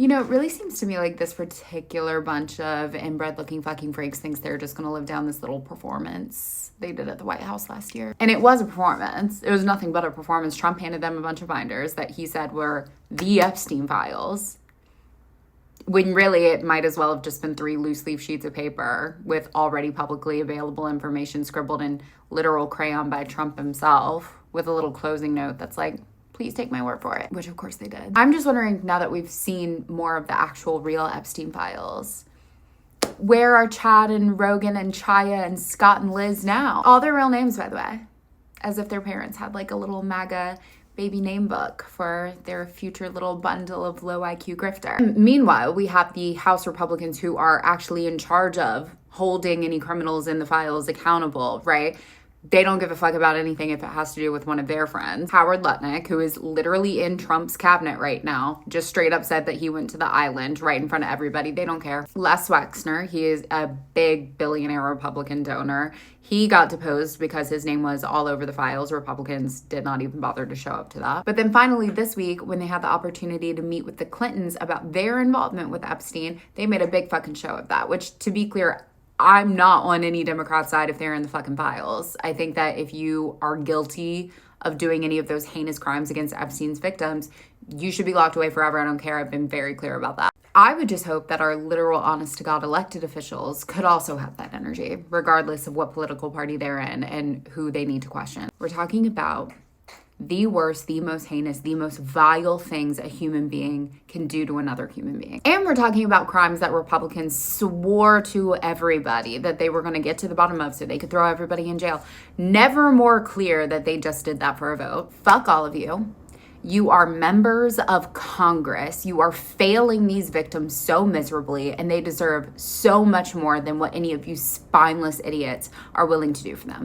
You know, it really seems to me like this particular bunch of inbred looking fucking freaks thinks they're just gonna live down this little performance they did at the White House last year. And it was a performance. It was nothing but a performance. Trump handed them a bunch of binders that he said were the Epstein files, when really it might as well have just been 3 loose leaf sheets of paper with already publicly available information scribbled in literal crayon by Trump himself with a little closing note that's like, please take my word for it, which of course they did. I'm just wondering, now that we've seen more of the actual real Epstein files, where are Chad and Rogan and Chaya and Scott and Liz now? All their real names, by the way, as if their parents had like a little MAGA baby name book for their future little bundle of low IQ grifter. Meanwhile, we have the House Republicans who are actually in charge of holding any criminals in the files accountable, right? They don't give a fuck about anything if it has to do with one of their friends. Howard Lutnick, who is literally in Trump's cabinet right now, just straight up said that he went to the island right in front of everybody. They don't care. Les Wexner, he is a big billionaire Republican donor. He got deposed because his name was all over the files. Republicans did not even bother to show up to that. But then finally this week, when they had the opportunity to meet with the Clintons about their involvement with Epstein, they made a big fucking show of that, which, to be clear, I'm not on any Democrat side if they're in the fucking files. I think that if you are guilty of doing any of those heinous crimes against Epstein's victims, you should be locked away forever. I don't care. I've been very clear about that. I would just hope that our literal, honest to God elected officials could also have that energy, regardless of what political party they're in and who they need to question. We're talking about the worst, the most heinous, the most vile things a human being can do to another human being. And we're talking about crimes that Republicans swore to everybody that they were going to get to the bottom of so they could throw everybody in jail. Never more clear that they just did that for a vote. Fuck all of you. You are members of Congress. You are failing these victims so miserably, and they deserve so much more than what any of you spineless idiots are willing to do for them.